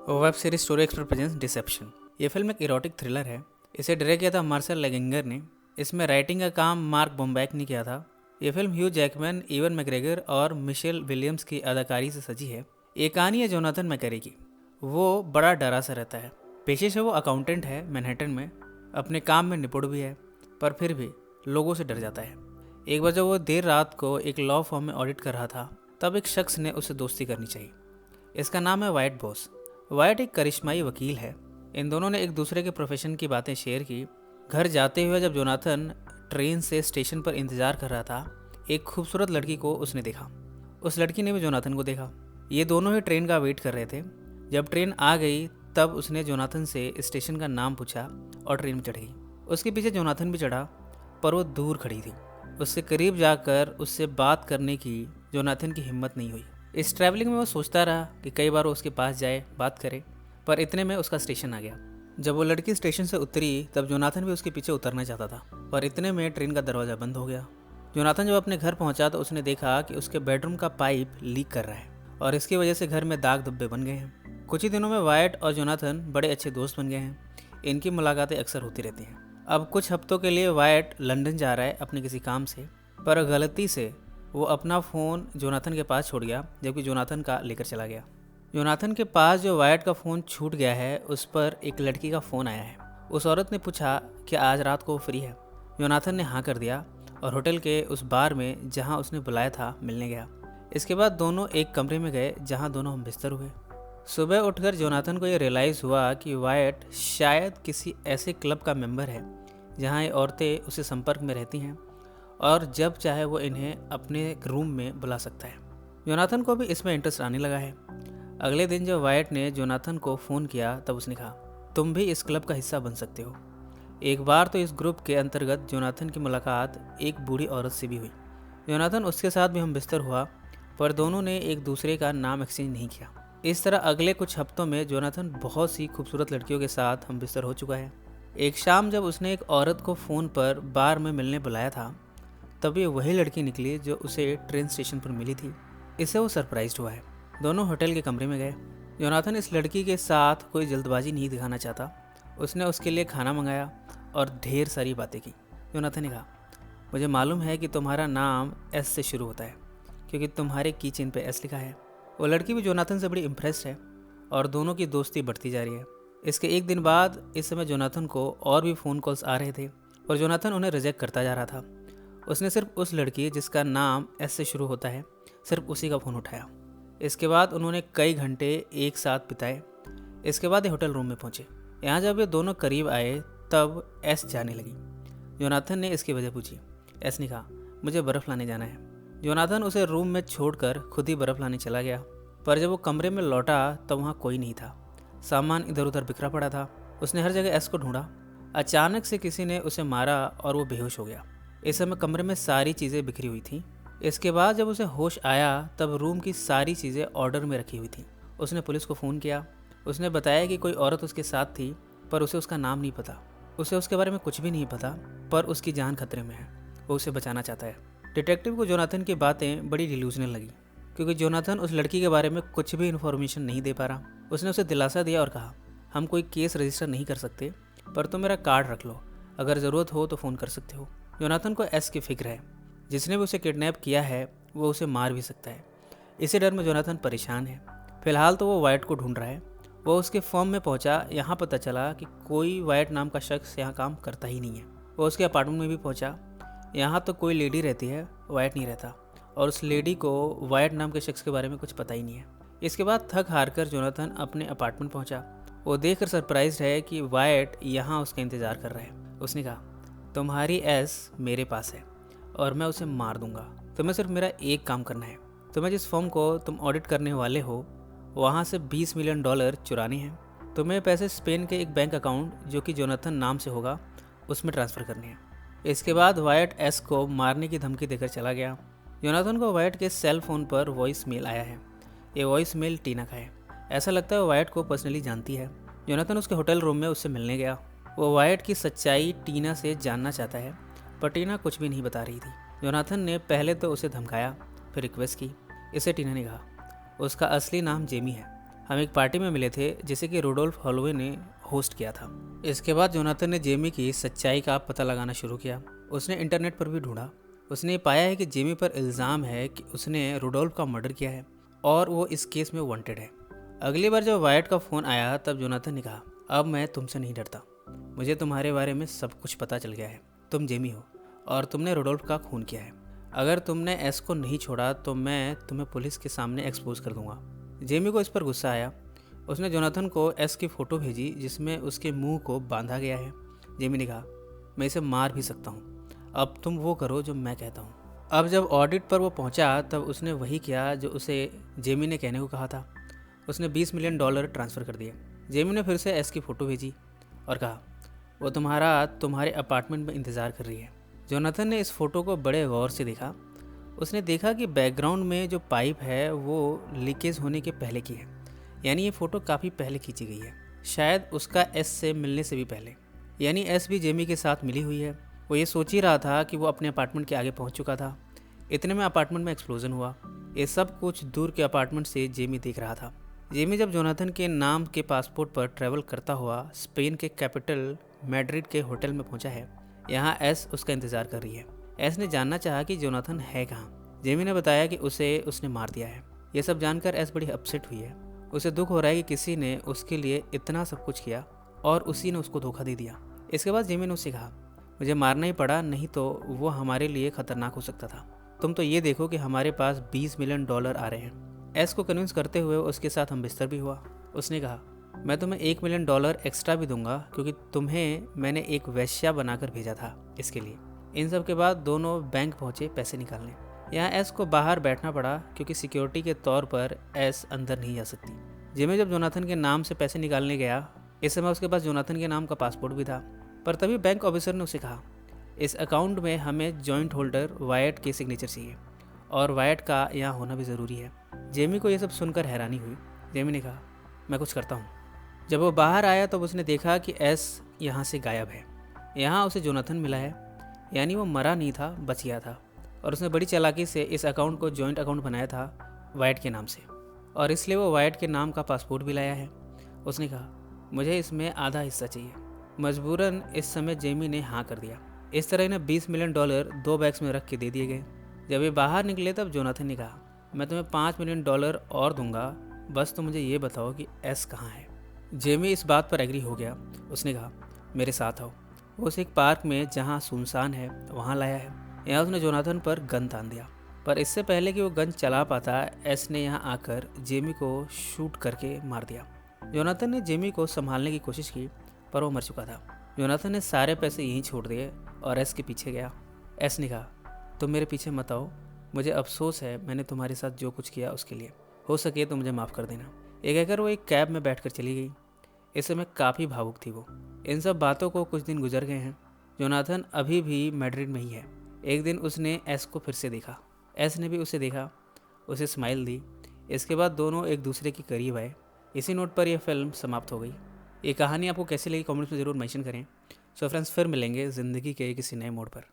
Web series story expert presence deception. ये film एक erotic thriller है। इसे डायरेक्ट किया था मार्शल लेगेंगर ने। इसमें राइटिंग का काम मार्क बॉम्बैक ने किया था। ये film Hugh Jackman, even McGregor और मिशेल विलियम्स की अदाकारी से सजी है। ये कहानी है जोनाथन मैकरे की। वो बड़ा डरा सा रहता है। पेशे से वो अकाउंटेंट है मैनहट्टन में, अपने काम में निपुण भी है, पर फिर भी लोगों से डर जाता है। एक बार जब वो देर रात को एक लॉ फॉर्म में ऑडिट कर रहा था, तब एक शख्स ने उसे दोस्ती करनी चाहिए। इसका नाम है वाइट बॉस। वाइट एक करिश्माई वकील है। इन दोनों ने एक दूसरे के प्रोफेशन की बातें शेयर की। घर जाते हुए जब जोनाथन ट्रेन से स्टेशन पर इंतजार कर रहा था, एक खूबसूरत लड़की को उसने देखा। उस लड़की ने भी जोनाथन को देखा। ये दोनों ही ट्रेन का वेट कर रहे थे। जब ट्रेन आ गई तब उसने जोनाथन से स्टेशन का नाम पूछा और ट्रेन में चढ़ गई। उसके पीछे जोनाथन भी चढ़ा, पर वो दूर खड़ी थी। उससे करीब जाकर उससे बात करने की जोनाथन की हिम्मत नहीं हुई। इस ट्रैवलिंग में वो सोचता रहा कि कई बार वो उसके पास जाए, बात करे, पर इतने में उसका स्टेशन आ गया। जब वो लड़की स्टेशन से उतरी तब जोनाथन भी उसके पीछे उतरना चाहता था, पर इतने में ट्रेन का दरवाज़ा बंद हो गया। जोनाथन जब अपने घर पहुंचा तो उसने देखा कि उसके बेडरूम का पाइप लीक कर रहा है और इसकी वजह से घर में दाग धब्बे बन गए हैं। कुछ ही दिनों में वाइट और जोनाथन बड़े अच्छे दोस्त बन गए हैं। इनकी मुलाकातें अक्सर होती रहती हैं। अब कुछ हफ्तों के लिए वाइट लंदन जा रहा है अपने किसी काम से, पर गलती से वो अपना फ़ोन जोनाथन के पास छोड़ गया, जबकि जोनाथन का लेकर चला गया। जोनाथन के पास जो वाइट का फ़ोन छूट गया है, उस पर एक लड़की का फ़ोन आया है। उस औरत ने पूछा कि आज रात को वो फ्री है। जोनाथन ने हाँ कर दिया और होटल के उस बार में जहाँ उसने बुलाया था मिलने गया। इसके बाद दोनों एक कमरे में गए जहाँ दोनों हम बिस्तर हुए। सुबह उठकर जोनाथन को ये रियलाइज़ हुआ कि वाइट शायद किसी ऐसे क्लब का मेंबर है जहाँ ये औरतें उसके संपर्क में रहती हैं और जब चाहे वो इन्हें अपने रूम में बुला सकता है। जोनाथन को भी इसमें इंटरेस्ट आने लगा है। अगले दिन जब वाइट ने जोनाथन को फ़ोन किया तब उसने कहा, तुम भी इस क्लब का हिस्सा बन सकते हो। एक बार तो इस ग्रुप के अंतर्गत जोनाथन की मुलाकात एक बूढ़ी औरत से भी हुई। जोनाथन उसके साथ भी हम बिस्तर हुआ, पर दोनों ने एक दूसरे का नाम एक्सचेंज नहीं किया। इस तरह अगले कुछ हफ्तों में जोनाथन बहुत सी खूबसूरत लड़कियों के साथ हम बिस्तर हो चुका है। एक शाम जब उसने एक औरत को फ़ोन पर बार में मिलने बुलाया था, तभी वही लड़की निकली जो उसे ट्रेन स्टेशन पर मिली थी। इससे वो सरप्राइज्ड हुआ है। दोनों होटल के कमरे में गए। जोनाथन इस लड़की के साथ कोई जल्दबाजी नहीं दिखाना चाहता। उसने उसके लिए खाना मंगाया और ढेर सारी बातें की। जोनाथन ने कहा, मुझे मालूम है कि तुम्हारा नाम एस से शुरू होता है क्योंकि तुम्हारे की चेन पे एस लिखा है। वो लड़की भी जोनाथन से बड़ी इम्प्रेस्ड है और दोनों की दोस्ती बढ़ती जा रही है। इसके एक दिन बाद इस समय जोनाथन को और भी फ़ोन कॉल्स आ रहे थे और जोनाथन उन्हें रिजेक्ट करता जा रहा था। उसने सिर्फ उस लड़की जिसका नाम एस से शुरू होता है, सिर्फ उसी का फ़ोन उठाया। इसके बाद उन्होंने कई घंटे एक साथ बिताए। इसके बाद ये होटल रूम में पहुंचे। यहाँ जब ये दोनों करीब आए तब एस जाने लगी। जोनाथन ने इसकी वजह पूछी। एस ने कहा, मुझे बर्फ़ लाने जाना है। जोनाथन उसे रूम में छोड़कर खुद ही बर्फ़ लाने चला गया, पर जब वो कमरे में लौटा तब वहाँ कोई नहीं था। सामान इधर उधर बिखरा पड़ा था। उसने हर जगह एस को ढूंढा। अचानक से किसी ने उसे मारा और वो बेहोश हो गया। इस समय कमरे में सारी चीज़ें बिखरी हुई थीं। इसके बाद जब उसे होश आया तब रूम की सारी चीज़ें ऑर्डर में रखी हुई थीं। उसने पुलिस को फ़ोन किया। उसने बताया कि कोई औरत उसके साथ थी, पर उसे उसका नाम नहीं पता। उसे उसके बारे में कुछ भी नहीं पता, पर उसकी जान खतरे में है। वो उसे बचाना चाहता है। डिटेक्टिव को जोनाथन की बातें बड़ी डिल्यूजनल लगी क्योंकि जोनाथन उस लड़की के बारे में कुछ भी इन्फॉर्मेशन नहीं दे पा रहा। उसने उसे दिलासा दिया और कहा, हम कोई केस रजिस्टर नहीं कर सकते, पर तुम मेरा कार्ड रख लो, अगर ज़रूरत हो तो फ़ोन कर सकते हो। जोनाथन को एस की फिक्र है। जिसने भी उसे किडनैप किया है वो उसे मार भी सकता है। इसी डर में जोनाथन परेशान है। फिलहाल तो वो वाइट को ढूंढ रहा है। वो उसके फर्म में पहुंचा। यहाँ पता चला कि कोई वाइट नाम का शख्स यहाँ काम करता ही नहीं है। वो उसके अपार्टमेंट में भी पहुंचा। यहाँ तो कोई लेडी रहती है, वाइट नहीं रहता, और उस लेडी को वाइट नाम के शख्स के बारे में कुछ पता ही नहीं है। इसके बाद थक हार कर जोनाथन अपने अपार्टमेंट पहुँचा। वो देखकर सरप्राइज है कि वाइट यहाँ उसका इंतज़ार कर रहा है। उसने कहा, तुम्हारी एस मेरे पास है और मैं उसे मार दूंगा। तुम्हें सिर्फ मेरा एक काम करना है। तुम्हें जिस फर्म को तुम ऑडिट करने वाले हो वहाँ से $20 मिलियन चुराने हैं। तुम्हें पैसे स्पेन के एक बैंक अकाउंट जो कि जोनाथन नाम से होगा उसमें ट्रांसफ़र करने हैं। इसके बाद वाइट एस को मारने की धमकी देकर चला गया। जोनाथन को वाइट के सेल फोन पर वॉइस मेल आया है। ये वॉइस मेल टीना का है। ऐसा लगता है वाइट को पर्सनली जानती है। जोनाथन उसके होटल रूम में उससे मिलने गया। वो वाइट की सच्चाई टीना से जानना चाहता है, पर टीना कुछ भी नहीं बता रही थी। जोनाथन ने पहले तो उसे धमकाया, फिर रिक्वेस्ट की। इसे टीना ने कहा, उसका असली नाम जेमी है, हम एक पार्टी में मिले थे जिसे कि रुडोल्फ हॉलोवे ने होस्ट किया था। इसके बाद जोनाथन ने जेमी की सच्चाई का पता लगाना शुरू किया। उसने इंटरनेट पर भी ढूंढा। उसने पाया है कि जेमी पर इल्ज़ाम है कि उसने रुडोल्फ का मर्डर किया है और वो इस केस में वांटेड है। अगली बार जब वायट का फ़ोन आया तब जोनाथन ने कहा, अब मैं तुमसे नहीं डरता। मुझे तुम्हारे बारे में सब कुछ पता चल गया है। तुम जेमी हो और तुमने रुडोल्फ का खून किया है। अगर तुमने एस को नहीं छोड़ा तो मैं तुम्हें पुलिस के सामने एक्सपोज कर दूंगा। जेमी को इस पर गुस्सा आया। उसने जोनाथन को एस की फ़ोटो भेजी जिसमें उसके मुंह को बांधा गया है। जेमी ने कहा, मैं इसे मार भी सकता हूँ। अब तुम वो करो जो मैं कहता हूँ। अब जब ऑडिट पर वो पहुंचा तब उसने वही किया जो उसे जेमी ने कहने को कहा था। उसने $20 मिलियन ट्रांसफ़र कर दिए। जेमी ने फिर से एस की फ़ोटो भेजी और कहा, वो तुम्हारे अपार्टमेंट में इंतज़ार कर रही है। जोनाथन ने इस फ़ोटो को बड़े गौर से देखा। उसने देखा कि बैकग्राउंड में जो पाइप है वो लीकेज होने के पहले की है, यानी ये फ़ोटो काफ़ी पहले खींची गई है, शायद उसका एस से मिलने से भी पहले। यानी एस भी जेमी के साथ मिली हुई है। वो ये सोच ही रहा था कि वो अपने अपार्टमेंट के आगे पहुंच चुका था। इतने में अपार्टमेंट में एक्सप्लोजन हुआ। ये सब कुछ दूर के अपार्टमेंट से जेमी देख रहा था। जेमी जब जोनाथन के नाम के पासपोर्ट पर ट्रैवल करता हुआ स्पेन के कैपिटल मैड्रिड के होटल में पहुंचा है, यहाँ एस उसका इंतज़ार कर रही है। एस ने जानना चाहा कि जोनाथन है कहाँ। जेमी ने बताया कि उसने मार दिया है। ये सब जानकर एस बड़ी अपसेट हुई है। उसे दुख हो रहा है कि किसी ने उसके लिए इतना सब कुछ किया और उसी ने उसको धोखा दे दिया। इसके बाद जेमी ने उससे कहा, मुझे मारना ही पड़ा, नहीं तो वो हमारे लिए ख़तरनाक हो सकता था। तुम तो ये देखो कि हमारे पास $20 मिलियन आ रहे हैं। एस को कन्विंस करते हुए उसके साथ हम बिस्तर भी हुआ। उसने कहा, मैं तुम्हें $1 मिलियन एक्स्ट्रा भी दूंगा क्योंकि तुम्हें मैंने एक वेश्या बनाकर भेजा था इसके लिए। इन सब के बाद दोनों बैंक पहुंचे पैसे निकालने। यहाँ एस को बाहर बैठना पड़ा क्योंकि सिक्योरिटी के तौर पर एस अंदर नहीं जा सकती। जिमी जब जोनाथन के नाम से पैसे निकालने गया, इस समय उसके पास जोनाथन के नाम का पासपोर्ट भी था, पर तभी बैंक ऑफिसर ने उसे कहा, इस अकाउंट में हमें जॉइंट होल्डर वायट के सिग्नेचर चाहिए और वायट का यहाँ होना भी ज़रूरी है। जेमी को यह सब सुनकर हैरानी हुई। जेमी ने कहा, मैं कुछ करता हूँ। जब वो बाहर आया तब उसने देखा कि एस यहाँ से गायब है। यहाँ उसे जोनाथन मिला है, यानी वो मरा नहीं था, बच गया था और उसने बड़ी चालाकी से इस अकाउंट को जॉइंट अकाउंट बनाया था वायट के नाम से और इसलिए वो वायट के नाम का पासपोर्ट भी लाया है। उसने कहा, मुझे इसमें आधा हिस्सा चाहिए। मजबूरन इस समय जेमी ने हाँ कर दिया। इस तरह इन्हें $20 मिलियन 2 बैग्स में रख के दे दिए गए। जब ये बाहर निकले तब जोनाथन ने कहा, मैं तुम्हें $5 मिलियन और दूंगा, बस तुम मुझे ये बताओ कि एस कहाँ है। जेमी इस बात पर एग्री हो गया। उसने कहा, मेरे साथ आओ। वो उसे एक पार्क में जहाँ सुनसान है वहाँ लाया है। यहाँ उसने जोनाथन पर गन तान दिया, पर इससे पहले कि वो गन चला पाता, एस ने यहाँ आकर जेमी को शूट करके मार दिया। जोनाथन ने जेमी को संभालने की कोशिश की पर वो मर चुका था। जोनाथन ने सारे पैसे यहीं छोड़ दिए और एस के पीछे गया। एस ने कहा, तुम मेरे पीछे मत आओ, मुझे अफसोस है मैंने तुम्हारे साथ जो कुछ किया उसके लिए। हो सके तो मुझे माफ़ कर देना। ये कहकर वो एक कैब में बैठकर चली गई। इस समय काफ़ी भावुक थी वो। इन सब बातों को कुछ दिन गुजर गए हैं। जोनाथन अभी भी मैड्रिड में ही है। एक दिन उसने एस को फिर से देखा। एस ने भी उसे देखा, उसे स्माइल दी। इसके बाद दोनों एक दूसरे के करीब आए। इसी नोट पर यह फिल्म समाप्त हो गई। ये कहानी आपको कैसी लगी कमेंट्स में ज़रूर मेंशन करें। सो फ्रेंड्स, फिर मिलेंगे ज़िंदगी के किसी नए मोड़ पर।